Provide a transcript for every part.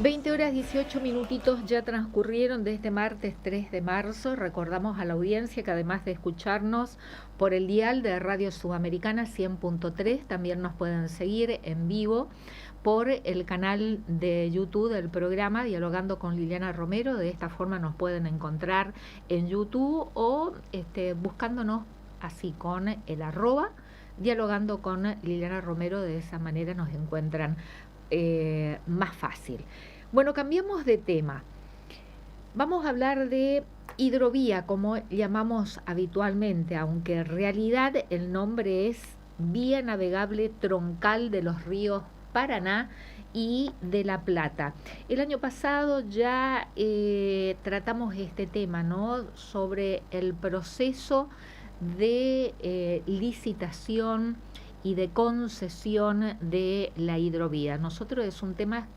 20 horas 18 minutitos ya transcurrieron de este martes 3 de marzo. Recordamos a la audiencia que además de escucharnos por el dial de Radio Sudamericana 100.3, también nos pueden seguir en vivo por el canal de YouTube del programa Dialogando con Liliana Romero. De esta forma nos pueden encontrar en YouTube o buscándonos así con el @ Dialogando con Liliana Romero. De esa manera nos encuentran más fácil. Bueno, cambiamos de tema. Vamos a hablar de hidrovía, como llamamos habitualmente, aunque en realidad el nombre es Vía Navegable Troncal de los ríos Paraná y de La Plata. El año pasado ya tratamos este tema, ¿no? Sobre el proceso de licitación y de concesión de la hidrovía. Nosotros es un tema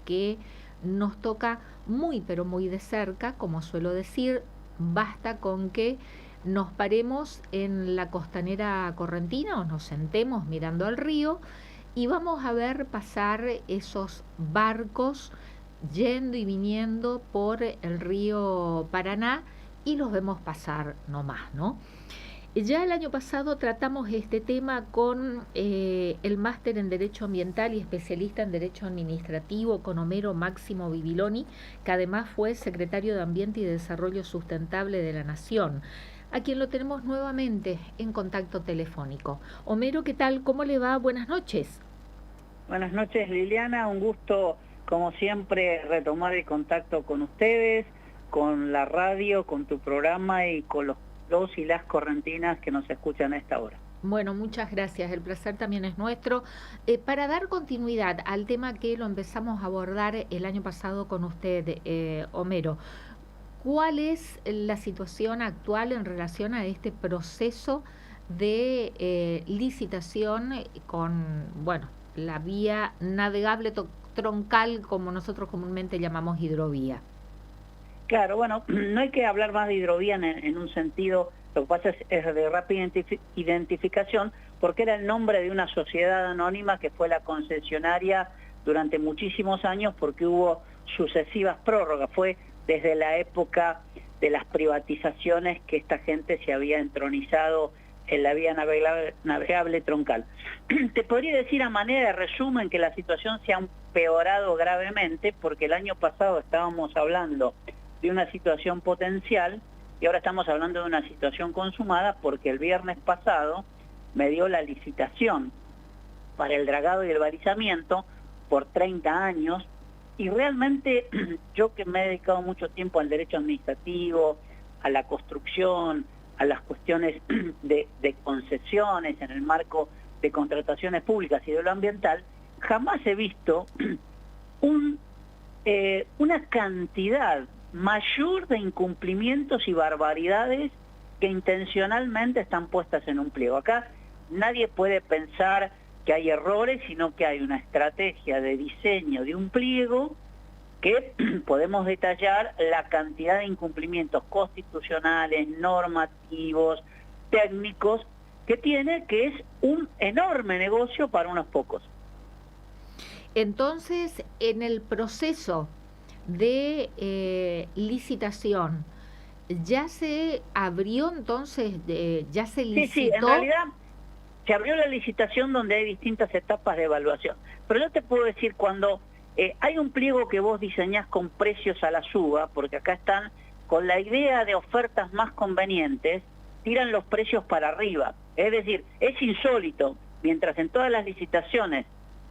que nos toca muy pero muy de cerca, como suelo decir. Basta con que nos paremos en la costanera correntina o nos sentemos mirando al río y vamos a ver pasar esos barcos yendo y viniendo por el río Paraná y los vemos pasar nomás, ¿no? Ya el año pasado tratamos este tema con el máster en Derecho Ambiental y especialista en Derecho Administrativo con Homero Máximo Bibiloni, que además fue secretario de Ambiente y Desarrollo Sustentable de la Nación, a quien lo tenemos nuevamente en contacto telefónico. Homero, ¿qué tal? ¿Cómo le va? Buenas noches. Buenas noches, Liliana. Un gusto, como siempre, retomar el contacto con ustedes, con la radio, con tu programa y con los y las correntinas que nos escuchan a esta hora. Bueno, muchas gracias. El placer también es nuestro. Para dar continuidad al tema que lo empezamos a abordar el año pasado con usted, Homero, ¿cuál es la situación actual en relación a este proceso de licitación con, bueno, la vía navegable troncal, como nosotros comúnmente llamamos hidrovía? Claro, bueno, no hay que hablar más de hidrovía en un sentido, lo que pasa es de rápida identificación, porque era el nombre de una sociedad anónima que fue la concesionaria durante muchísimos años, porque hubo sucesivas prórrogas. Fue desde la época de las privatizaciones que esta gente se había entronizado en la vía navegable troncal. Te podría decir a manera de resumen que la situación se ha empeorado gravemente, porque el año pasado estábamos hablando de una situación potencial y ahora estamos hablando de una situación consumada, porque el viernes pasado me dio la licitación para el dragado y el balizamiento por 30 años y realmente yo, que me he dedicado mucho tiempo al derecho administrativo, a la construcción, a las cuestiones de concesiones en el marco de contrataciones públicas y de lo ambiental, jamás he visto una cantidad mayor de incumplimientos y barbaridades que intencionalmente están puestas en un pliego. Acá nadie puede pensar que hay errores, sino que hay una estrategia de diseño de un pliego que podemos detallar la cantidad de incumplimientos constitucionales, normativos, técnicos que tiene, que es un enorme negocio para unos pocos. Entonces, en el proceso de licitación, ¿ya se abrió entonces, ya se licitó? Sí, en realidad se abrió la licitación donde hay distintas etapas de evaluación. Pero yo te puedo decir, cuando hay un pliego que vos diseñás con precios a la suba, porque acá están con la idea de ofertas más convenientes, tiran los precios para arriba. Es decir, es insólito, mientras en todas las licitaciones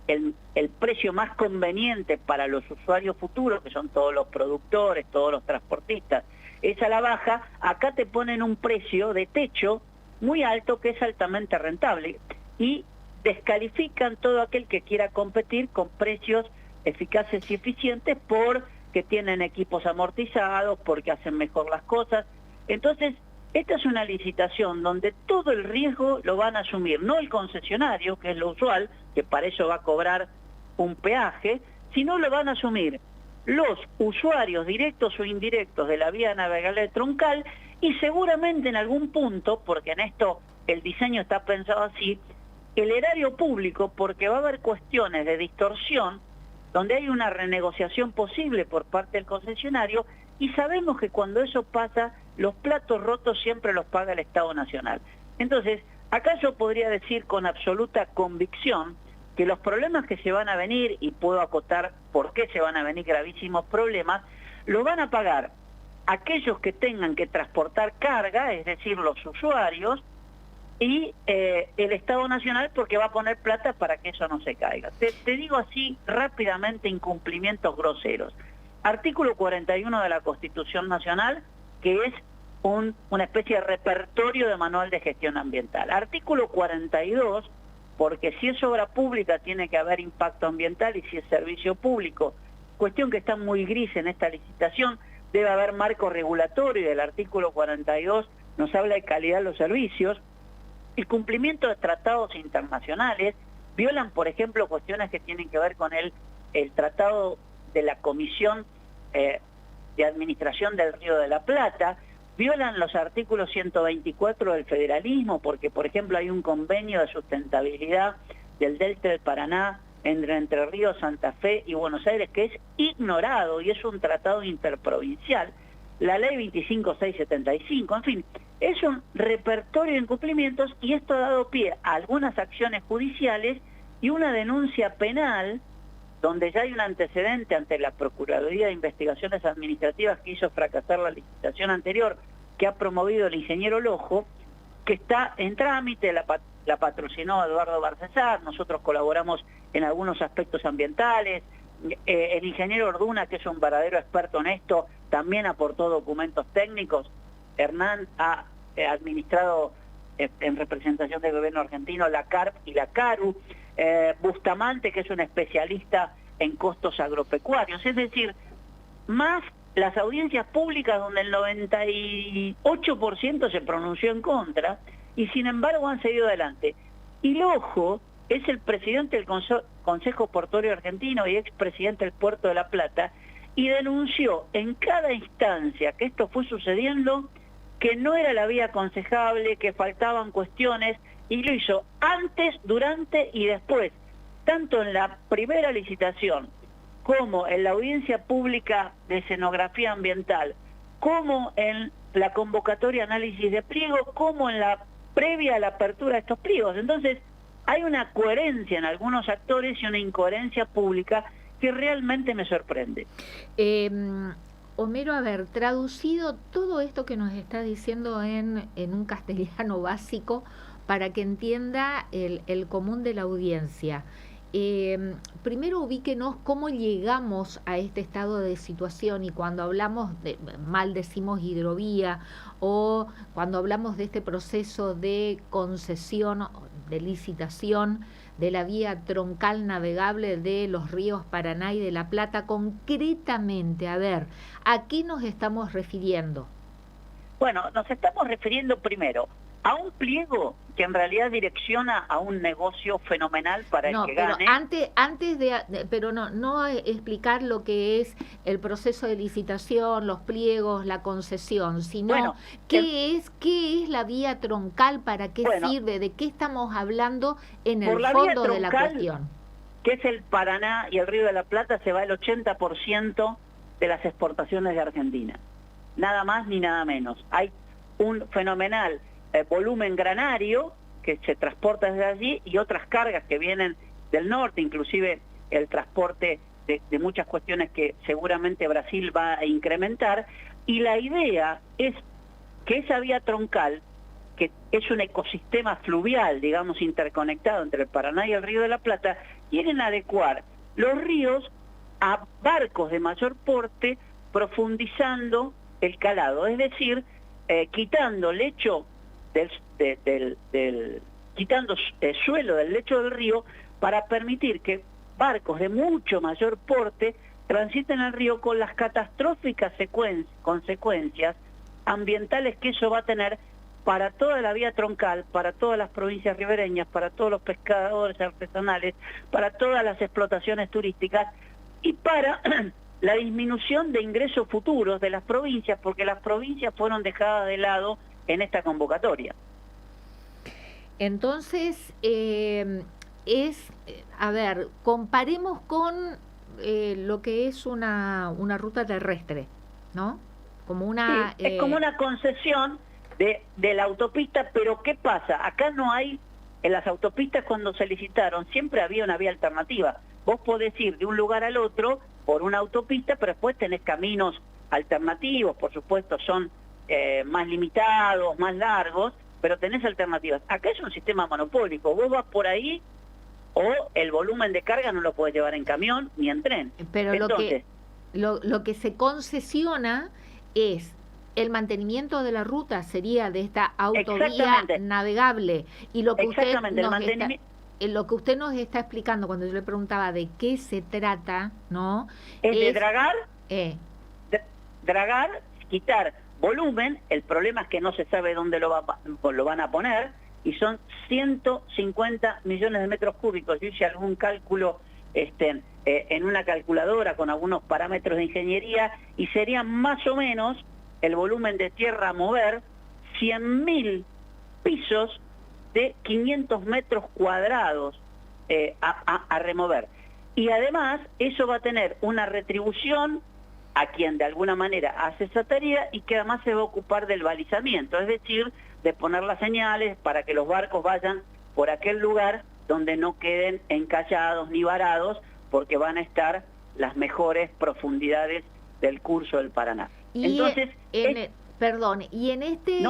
el precio más conveniente para los usuarios futuros, que son todos los productores, todos los transportistas, es a la baja, acá te ponen un precio de techo muy alto que es altamente rentable y descalifican todo aquel que quiera competir con precios eficaces y eficientes porque tienen equipos amortizados, porque hacen mejor las cosas. Entonces, esta es una licitación donde todo el riesgo lo van a asumir, no el concesionario, que es lo usual, que para eso va a cobrar un peaje, sino lo van a asumir los usuarios directos o indirectos de la vía navegable troncal y seguramente en algún punto, porque en esto el diseño está pensado así, el erario público, porque va a haber cuestiones de distorsión donde hay una renegociación posible por parte del concesionario, y sabemos que cuando eso pasa, los platos rotos siempre los paga el Estado Nacional. Entonces, acá yo podría decir con absoluta convicción que los problemas que se van a venir, y puedo acotar por qué se van a venir gravísimos problemas, lo van a pagar aquellos que tengan que transportar carga, es decir, los usuarios, y el Estado Nacional, porque va a poner plata para que eso no se caiga. Te digo así rápidamente incumplimientos groseros. Artículo 41 de la Constitución Nacional, que es una especie de repertorio de manual de gestión ambiental. Artículo 42, porque si es obra pública tiene que haber impacto ambiental, y si es servicio público, cuestión que está muy gris en esta licitación, debe haber marco regulatorio, y el artículo 42 nos habla de calidad de los servicios. El cumplimiento de tratados internacionales violan, por ejemplo, cuestiones que tienen que ver con el tratado de la Comisión de Administración del Río de la Plata, violan los artículos 124 del federalismo, porque, por ejemplo, hay un convenio de sustentabilidad del Delta del Paraná entre Ríos, Santa Fe y Buenos Aires, que es ignorado, y es un tratado interprovincial. La ley 25675, en fin, es un repertorio de incumplimientos, y esto ha dado pie a algunas acciones judiciales y una denuncia penal, donde ya hay un antecedente ante la Procuraduría de Investigaciones Administrativas que hizo fracasar la licitación anterior, que ha promovido el ingeniero Lojo, que está en trámite, la patrocinó Eduardo Barcesar, nosotros colaboramos en algunos aspectos ambientales, el ingeniero Orduna, que es un verdadero experto en esto, también aportó documentos técnicos. Hernán ha administrado en representación del gobierno argentino la CARP y la CARU. Bustamante, que es un especialista en costos agropecuarios, es decir, más las audiencias públicas donde el 98% se pronunció en contra, y sin embargo han seguido adelante. Y Lojo es el presidente del Consejo Portuario Argentino y expresidente del Puerto de La Plata, y denunció en cada instancia que esto fue sucediendo, que no era la vía aconsejable, que faltaban cuestiones, y lo hizo antes, durante y después, tanto en la primera licitación, como en la audiencia pública de escenografía ambiental, como en la convocatoria análisis de pliego, como en la previa a la apertura de estos pliegos. Entonces, hay una coherencia en algunos actores y una incoherencia pública que realmente me sorprende. Homero, a ver, traducido todo esto que nos está diciendo en un castellano básico para que entienda el común de la audiencia. Primero ubíquenos cómo llegamos a este estado de situación, y cuando hablamos mal decimos hidrovía, o cuando hablamos de este proceso de concesión, de licitación de la vía troncal navegable de los ríos Paraná y de La Plata, concretamente, a ver, ¿a qué nos estamos refiriendo? Bueno, nos estamos refiriendo primero a un pliego que en realidad direcciona a un negocio fenomenal para el que gane. Pero no explicar lo que es el proceso de licitación, los pliegos, la concesión, sino qué es la vía troncal, para qué sirve, de qué estamos hablando en el fondo de la cuestión. Que es el Paraná y el Río de la Plata, se va el 80% de las exportaciones de Argentina. Nada más ni nada menos. Hay un fenomenal volumen granario que se transporta desde allí, y otras cargas que vienen del norte, inclusive el transporte de muchas cuestiones que seguramente Brasil va a incrementar, y la idea es que esa vía troncal, que es un ecosistema fluvial, digamos, interconectado entre el Paraná y el Río de la Plata, quieren adecuar los ríos a barcos de mayor porte, profundizando el calado, es decir, quitando lecho quitando suelo del lecho del río, para permitir que barcos de mucho mayor porte transiten el río, con las catastróficas consecuencias ambientales que eso va a tener para toda la vía troncal, para todas las provincias ribereñas, para todos los pescadores artesanales, para todas las explotaciones turísticas, y para la disminución de ingresos futuros de las provincias, porque las provincias fueron dejadas de lado en esta convocatoria. Entonces, comparemos con lo que es una ruta terrestre, ¿no? Como una... Sí, es como una concesión de la autopista, pero ¿qué pasa? Acá no hay, en las autopistas cuando se licitaron, siempre había una vía alternativa. Vos podés ir de un lugar al otro por una autopista, pero después tenés caminos alternativos, por supuesto son más limitados, más largos, pero tenés alternativas. Acá es un sistema monopólico, vos vas por ahí o el volumen de carga no lo podés llevar en camión ni en tren. Pero Entonces, lo que se concesiona es el mantenimiento de la ruta, sería de esta autovía navegable. Y lo que lo que usted nos está explicando cuando yo le preguntaba de qué se trata, ¿no? Es de dragar, dragar, quitar volumen. El problema es que no se sabe dónde lo van a poner, y son 150 millones de metros cúbicos. Yo hice algún cálculo en una calculadora con algunos parámetros de ingeniería, y sería más o menos el volumen de tierra a mover, 100.000 pisos de 500 metros cuadrados a remover. Y además eso va a tener una retribución a quien de alguna manera hace esa tarea, y que además se va a ocupar del balizamiento, es decir, de poner las señales para que los barcos vayan por aquel lugar donde no queden encallados ni varados, porque van a estar las mejores profundidades del curso del Paraná. Entonces, perdón, y en este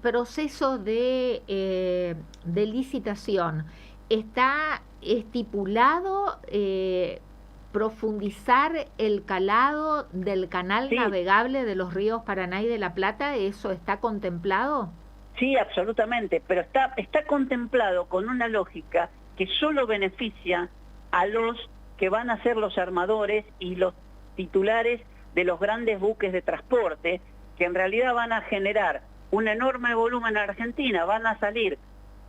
proceso de licitación, ¿está estipulado profundizar el calado del canal navegable de los ríos Paraná y de la Plata? ¿Eso está contemplado? Sí, absolutamente, pero está contemplado con una lógica que solo beneficia a los que van a ser los armadores y los titulares de los grandes buques de transporte, que en realidad van a generar un enorme volumen en Argentina, van a salir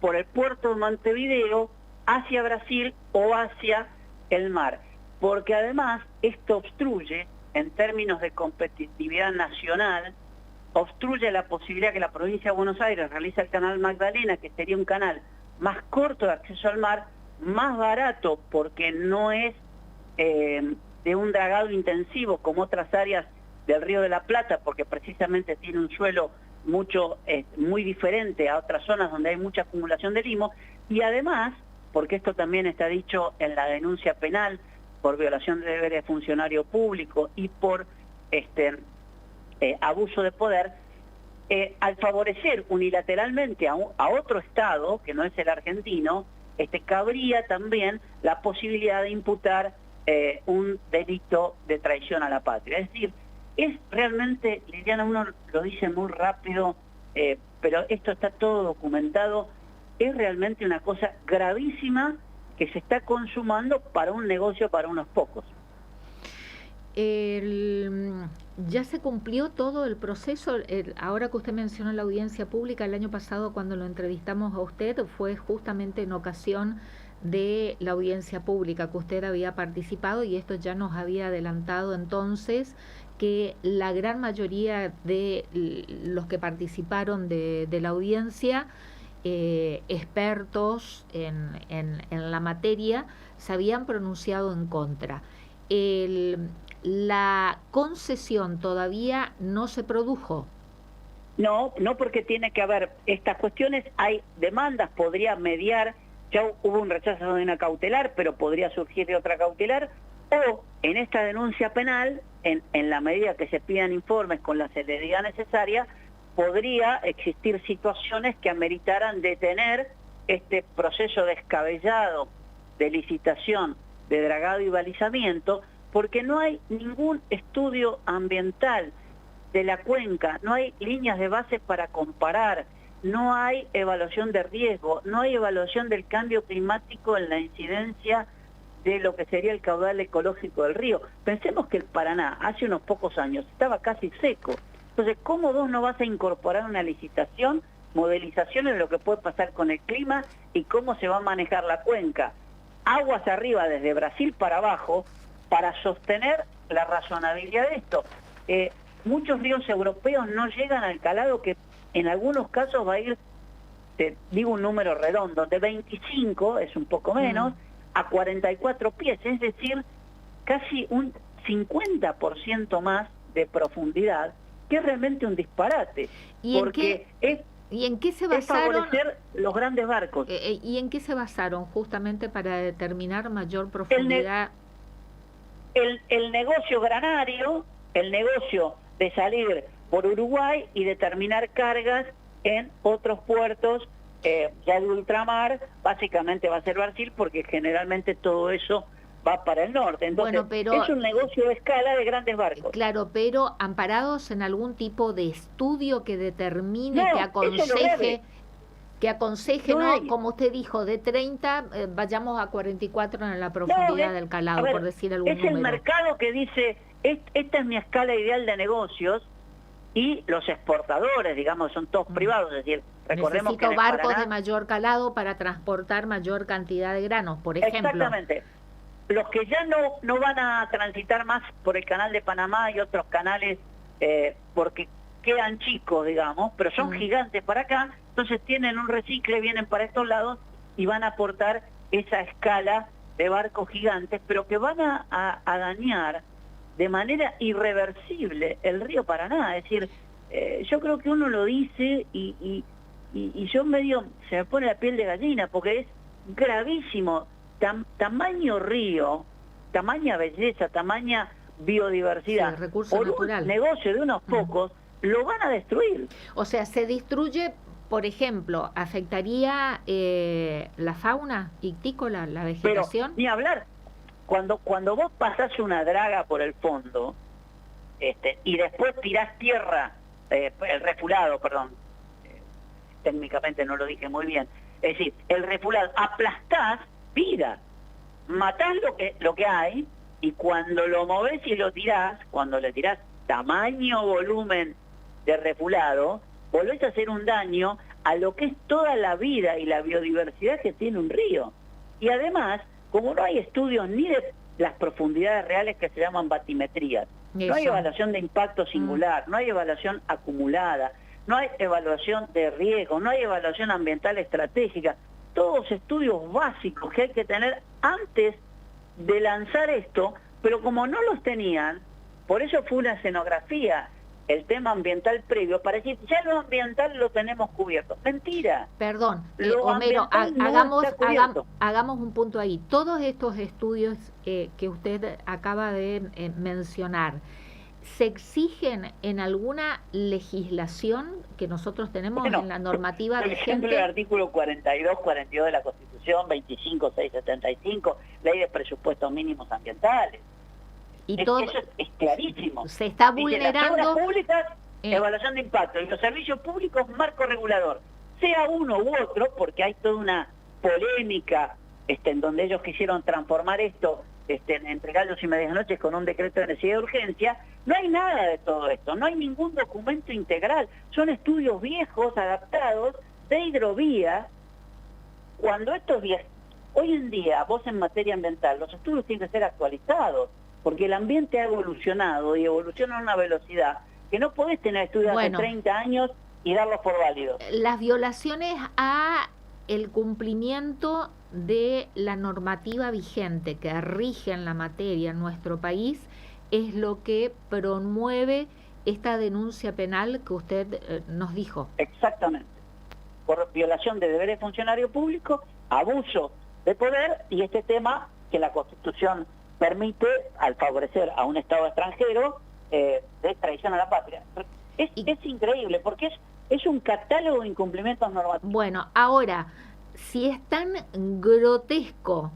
por el puerto de Montevideo hacia Brasil o hacia el mar. Porque además esto obstruye, en términos de competitividad nacional, obstruye la posibilidad que la provincia de Buenos Aires realice el canal Magdalena, que sería un canal más corto de acceso al mar, más barato porque no es de un dragado intensivo como otras áreas del Río de la Plata, porque precisamente tiene un suelo muy diferente a otras zonas donde hay mucha acumulación de limo, y además, porque esto también está dicho en la denuncia penal por violación de deberes de funcionario público y por abuso de poder, al favorecer unilateralmente a otro Estado, que no es el argentino, cabría también la posibilidad de imputar un delito de traición a la patria. Es decir, es realmente, Liliana, uno lo dice muy rápido, pero esto está todo documentado, es realmente una cosa gravísima que se está consumando para un negocio para unos pocos. Ya se cumplió todo el proceso. Ahora que usted menciona la audiencia pública, el año pasado cuando lo entrevistamos a usted fue justamente en ocasión de la audiencia pública que usted había participado, y esto ya nos había adelantado entonces que la gran mayoría de los que participaron de la audiencia, expertos en la materia, se habían pronunciado en contra. La concesión todavía no se produjo. No, porque tiene que haber estas cuestiones, hay demandas, podría mediar, ya hubo un rechazo de una cautelar, pero podría surgir de otra cautelar, o en esta denuncia penal, en la medida que se pidan informes con la celeridad necesaria, podría existir situaciones que ameritaran detener este proceso descabellado de licitación, de dragado y balizamiento, porque no hay ningún estudio ambiental de la cuenca, no hay líneas de base para comparar, no hay evaluación de riesgo, no hay evaluación del cambio climático en la incidencia de lo que sería el caudal ecológico del río. Pensemos que el Paraná hace unos pocos años estaba casi seco. Entonces, ¿cómo vos no vas a incorporar una licitación, modelizaciones de lo que puede pasar con el clima y cómo se va a manejar la cuenca? Aguas arriba, desde Brasil para abajo, para sostener la razonabilidad de esto. Muchos ríos europeos no llegan al calado que en algunos casos va a ir, te digo un número redondo, de 25, es un poco menos, a 44 pies. Es decir, casi un 50% más de profundidad, que es realmente un disparate. ¿Y porque en qué se es basaron? favorecer los grandes barcos. ¿Y en qué se basaron justamente para determinar mayor profundidad? El negocio granario, el negocio de salir por Uruguay y determinar cargas en otros puertos ya de ultramar, básicamente va a ser Brasil, porque generalmente todo eso va para el norte. Entonces, bueno, pero, es un negocio de escala de grandes barcos. Claro, pero amparados en algún tipo de estudio que determine, No, que aconseje, no, como usted dijo, de 30 vayamos a 44 en la profundidad del calado, por decir algún número. Es el mercado que dice, esta es mi escala ideal de negocios, y los exportadores, digamos, son todos privados, es decir, recordemos necesito que barcos Paraná, de mayor calado para transportar mayor cantidad de granos, por ejemplo. Exactamente. Los que ya no van a transitar más por el canal de Panamá y otros canales, porque quedan chicos, digamos, pero son gigantes para acá, entonces tienen un recicle, vienen para estos lados y van a aportar esa escala de barcos gigantes, pero que van a dañar de manera irreversible el río Paraná. Es decir, yo creo que uno lo dice y yo medio se me pone la piel de gallina, porque es gravísimo. Tamaño río, tamaña belleza, tamaña biodiversidad, sí, recurso por natural. Un negocio de unos pocos, lo van a destruir. O sea, se destruye, por ejemplo, afectaría la fauna ictícola, la vegetación. Pero, ni hablar, cuando vos pasás una draga por el fondo, y después tirás tierra, el refulado, perdón, técnicamente no lo dije muy bien, es decir, el refulado, aplastás vida, matás lo que hay, y cuando lo movés y lo tirás, cuando le tirás tamaño, volumen de refulado, volvés a hacer un daño a lo que es toda la vida y la biodiversidad que tiene un río. Y además, como no hay estudios ni de las profundidades reales que se llaman batimetrías, no hay evaluación de impacto singular, no hay evaluación acumulada, no hay evaluación de riesgo, no hay evaluación ambiental estratégica, todos estudios básicos que hay que tener antes de lanzar esto, pero como no los tenían, por eso fue una escenografía, el tema ambiental previo, para decir, ya lo ambiental lo tenemos cubierto. Mentira. Perdón, Homero, hagamos un punto ahí. Todos estos estudios que usted acaba de mencionar, ¿se exigen en alguna legislación que nosotros tenemos en la normativa vigente? Por ejemplo, el artículo 42, 42 de la Constitución, 25, 675, Ley de Presupuestos Mínimos Ambientales. Y todo eso es clarísimo. Se está vulnerando. Las obras públicas, evaluación de impacto, y los servicios públicos, marco regulador. Sea uno u otro, porque hay toda una polémica en donde ellos quisieron transformar esto entre gallos y medianoches con un decreto de necesidad de urgencia. No hay nada de todo esto, no hay ningún documento integral. Son estudios viejos, adaptados, de hidrovía. Cuando estos hoy en día, vos en materia ambiental, los estudios tienen que ser actualizados, porque el ambiente ha evolucionado y evoluciona a una velocidad que no podés tener estudios hace 30 años y darlos por válidos. Las violaciones a el cumplimiento de la normativa vigente que rige en la materia en nuestro país es lo que promueve esta denuncia penal que usted nos dijo. Exactamente. Por violación de deberes de funcionario público, abuso de poder y este tema que la Constitución permite, al favorecer a un Estado extranjero, de traición a la patria. Es increíble, porque es un catálogo de incumplimientos normativos. Bueno, ahora, si es tan grotesco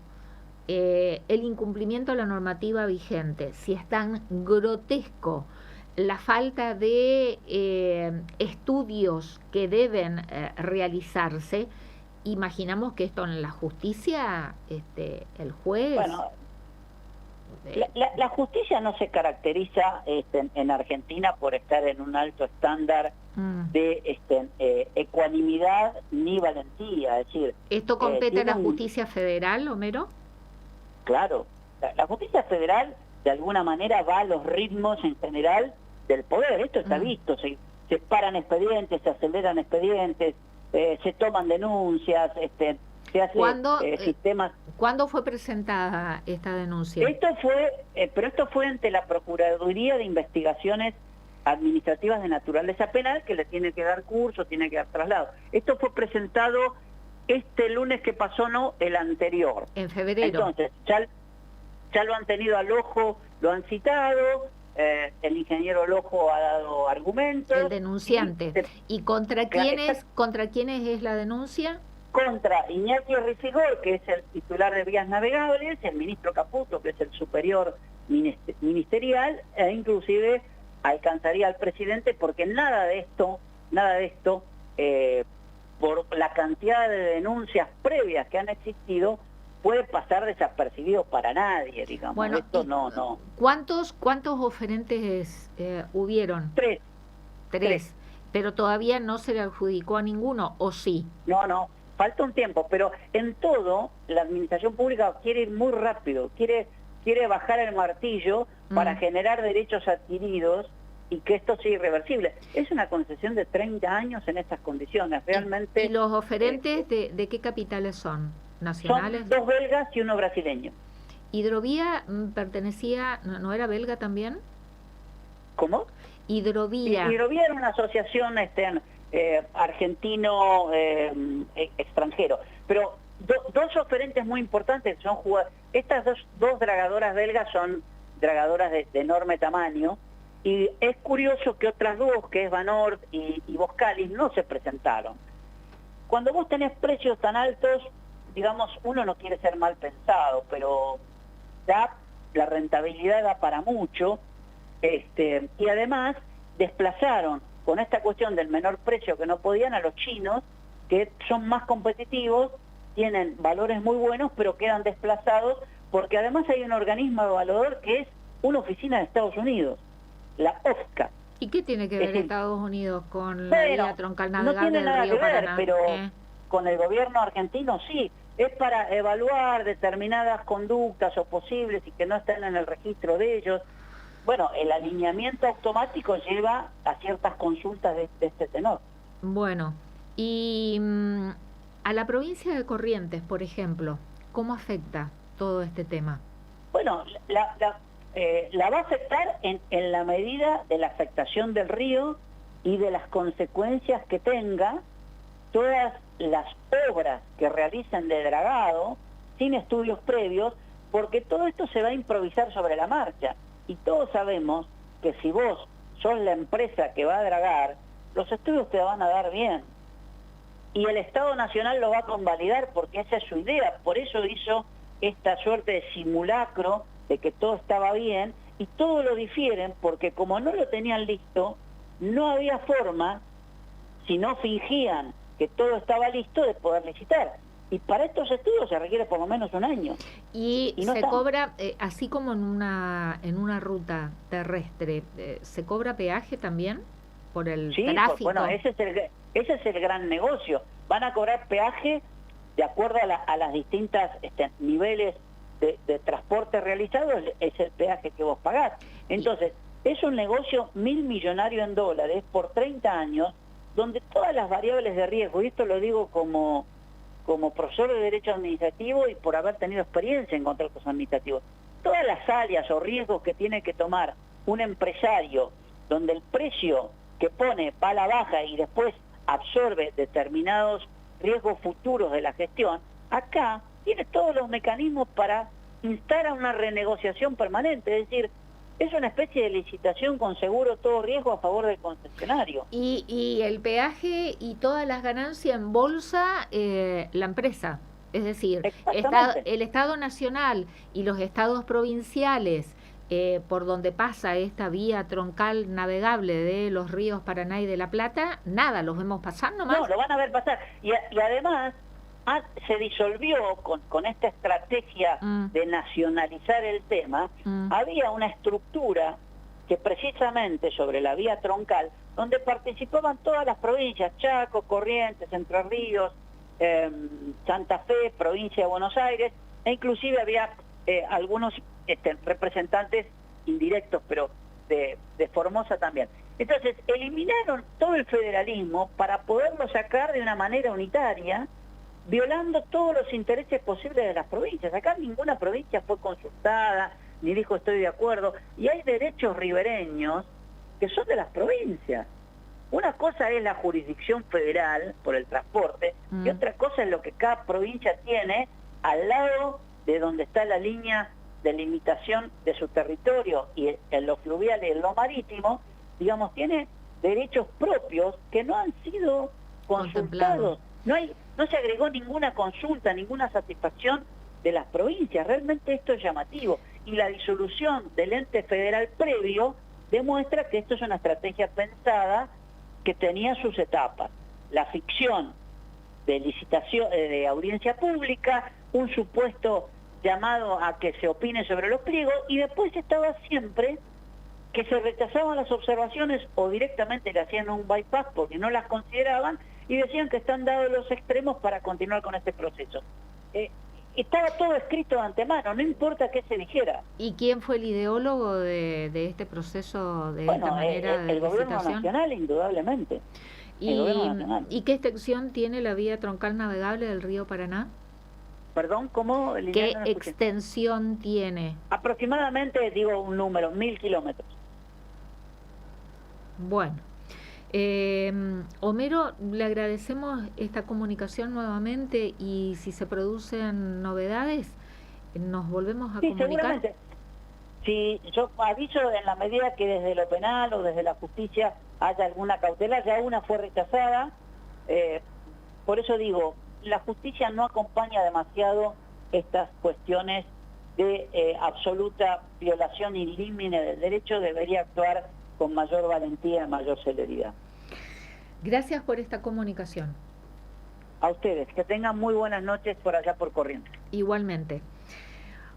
el incumplimiento de la normativa vigente, si es tan grotesco la falta de estudios que deben realizarse, imaginamos que esto en la justicia, el juez... Bueno, la justicia no se caracteriza en Argentina por estar en un alto estándar de ecuanimidad ni valentía. Es decir, ¿esto compete a la justicia federal, Homero? Claro, la justicia federal de alguna manera va a los ritmos en general del poder. Esto está visto, se paran expedientes, se aceleran expedientes, se toman denuncias, se hace sistemas. ¿Cuándo fue presentada esta denuncia? Pero esto fue ante la Procuraduría de Investigaciones Administrativas de Naturaleza Penal, que le tiene que dar curso, tiene que dar traslado. Esto fue presentado este lunes que pasó, no el anterior. En febrero. Entonces, ya lo han tenido al ojo, lo han citado, el ingeniero Lojo ha dado argumentos. El denunciante. ¿Y contra quiénes es la denuncia? Contra Iñaki Ricigol, que es el titular de Vías Navegables, el ministro Caputo, que es el superior ministerial, e inclusive alcanzaría al presidente, porque nada de esto, por la cantidad de denuncias previas que han existido, puede pasar desapercibido para nadie, digamos. Bueno, esto no. ¿Cuántos oferentes hubieron? Tres. Pero todavía no se le adjudicó a ninguno, ¿o sí? No, falta un tiempo, pero en todo la administración pública quiere ir muy rápido, quiere bajar el martillo para generar derechos adquiridos y que esto sea irreversible. Es una concesión de 30 años en estas condiciones, realmente. ¿Y los oferentes de qué capitales son? ¿Nacionales? Son 2 belgas y 1 brasileño. ¿Hidrovía pertenecía, no era belga también? ¿Cómo? Hidrovía. Hidrovía era una asociación argentino extranjero, pero dos oferentes muy importantes son estas dos dragadoras belgas son dragadoras de enorme tamaño, y es curioso que otras dos, que es Vanord y Boskalis, no se presentaron. Cuando vos tenés precios tan altos, digamos, uno no quiere ser mal pensado, pero la rentabilidad da para mucho, y además desplazaron con esta cuestión del menor precio que no podían a los chinos, que son más competitivos, tienen valores muy buenos, pero quedan desplazados, porque además hay un organismo evaluador que es una oficina de Estados Unidos, la OFCA. ¿Y qué tiene que ver Estados Unidos con la vía troncal navegable del río Paraná? Pero con el gobierno argentino sí, es para evaluar determinadas conductas o posibles y que no estén en el registro de ellos. Bueno, el alineamiento automático lleva a ciertas consultas de este tenor. Bueno, y a la provincia de Corrientes, por ejemplo, ¿cómo afecta todo este tema? Bueno, la va a afectar en la medida de la afectación del río y de las consecuencias que tenga todas las obras que realicen de dragado sin estudios previos, porque todo esto se va a improvisar sobre la marcha. Y todos sabemos que si vos sos la empresa que va a dragar, los estudios te van a dar bien. Y el Estado Nacional lo va a convalidar porque esa es su idea. Por eso hizo esta suerte de simulacro de que todo estaba bien, y todo lo difieren porque como no lo tenían listo, no había forma, si no fingían que todo estaba listo, de poder licitar. Y para estos estudios se requiere por lo menos un año. Y no se cobra, así como en una ruta terrestre, ¿se cobra peaje también por el tráfico? Bueno, ese es el gran negocio. Van a cobrar peaje de acuerdo a las distintas niveles de transporte realizados, es el peaje que vos pagás. Entonces, es un negocio millonario en dólares por 30 años, donde todas las variables de riesgo, y esto lo digo como profesor de Derecho Administrativo y por haber tenido experiencia en contratos administrativos, todas las áreas o riesgos que tiene que tomar un empresario, donde el precio que pone va a la baja y después absorbe determinados riesgos futuros de la gestión, acá tiene todos los mecanismos para instar a una renegociación permanente, es decir, es una especie de licitación con seguro todo riesgo a favor del concesionario. Y el peaje y todas las ganancias en bolsa, la empresa, es decir, el Estado Nacional y los estados provinciales, por donde pasa esta vía troncal navegable de los ríos Paraná y de La Plata, nada, los vemos pasar nomás. No, lo van a ver pasar. Y además se disolvió con esta estrategia de nacionalizar el tema, había una estructura que precisamente sobre la vía troncal, donde participaban todas las provincias, Chaco, Corrientes, Entre Ríos, Santa Fe, provincia de Buenos Aires, e inclusive había algunos representantes indirectos, pero de Formosa también. Entonces, eliminaron todo el federalismo para poderlo sacar de una manera unitaria violando todos los intereses posibles de las provincias. Acá ninguna provincia fue consultada, ni dijo estoy de acuerdo, y hay derechos ribereños que son de las provincias. Una cosa es la jurisdicción federal por el transporte, y otra cosa es lo que cada provincia tiene al lado de donde está la línea de limitación de su territorio, y en lo fluvial y en lo marítimo, digamos, tiene derechos propios que no han sido consultados. No se agregó ninguna consulta, ninguna satisfacción de las provincias. Realmente esto es llamativo. Y la disolución del ente federal previo demuestra que esto es una estrategia pensada que tenía sus etapas. La ficción de licitación, de audiencia pública, un supuesto llamado a que se opine sobre los pliegos, y después estaba siempre que se rechazaban las observaciones o directamente le hacían un bypass porque no las consideraban y decían que están dados los extremos para continuar con este proceso. Estaba todo escrito de antemano, no importa qué se dijera. ¿Y quién fue el ideólogo de este proceso de esta manera de el gobierno licitación? nacional, indudablemente. ¿Y qué extensión tiene la vía troncal navegable del río Paraná? Perdón, ¿cómo? ¿Qué extensión tiene? Aproximadamente, digo un número, 1000 kilómetros. Bueno, Homero, le agradecemos esta comunicación nuevamente, y si se producen novedades, nos volvemos a comunicar. Seguramente. Si yo aviso en la medida que desde lo penal o desde la justicia haya alguna cautela, ya una fue rechazada, por eso digo, la justicia no acompaña demasiado estas cuestiones de absoluta violación ilímine del derecho, debería actuar con mayor valentía y mayor celeridad. Gracias por esta comunicación. A ustedes, que tengan muy buenas noches por allá por Corrientes. Igualmente.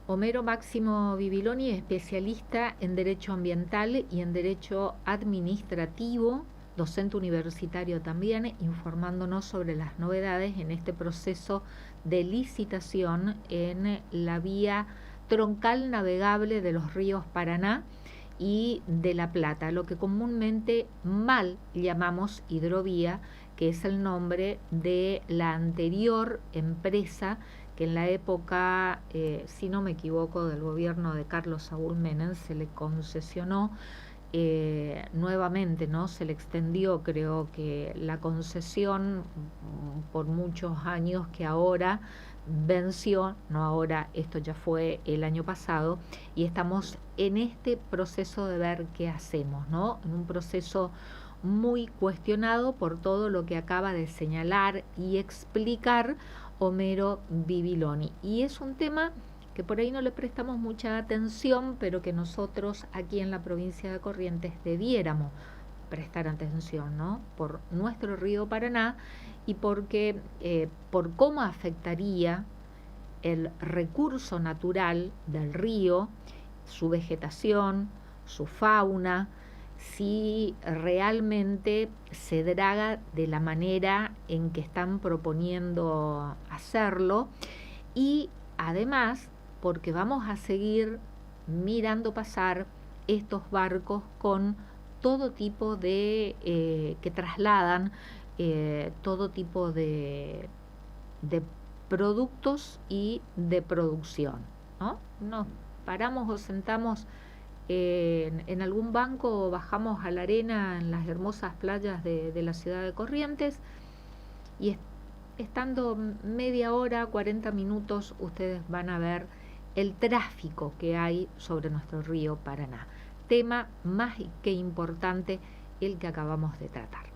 Homero Máximo Bibiloni, especialista en Derecho Ambiental y en Derecho Administrativo, docente universitario también, informándonos sobre las novedades en este proceso de licitación en la vía troncal navegable de los ríos Paraná y de La Plata, lo que comúnmente mal llamamos hidrovía, que es el nombre de la anterior empresa que en la época, si no me equivoco, del gobierno de Carlos Saúl Menem se le concesionó nuevamente, ¿no? Se le extendió, creo que la concesión por muchos años, que ahora venció, no ahora, esto ya fue el año pasado, y estamos en este proceso de ver qué hacemos, ¿no? En un proceso muy cuestionado por todo lo que acaba de señalar y explicar Homero Bibiloni. Y es un tema que por ahí no le prestamos mucha atención, pero que nosotros aquí en la provincia de Corrientes debiéramos prestar atención, ¿no? Por nuestro río Paraná, y porque por cómo afectaría el recurso natural del río, su vegetación, su fauna, si realmente se draga de la manera en que están proponiendo hacerlo, y además porque vamos a seguir mirando pasar estos barcos con todo tipo de que trasladan todo tipo de productos y de producción, ¿no? Nos paramos o sentamos en algún banco o bajamos a la arena en las hermosas playas de la ciudad de Corrientes, y estando media hora, 40 minutos, ustedes van a ver el tráfico que hay sobre nuestro río Paraná. Tema más que importante el que acabamos de tratar.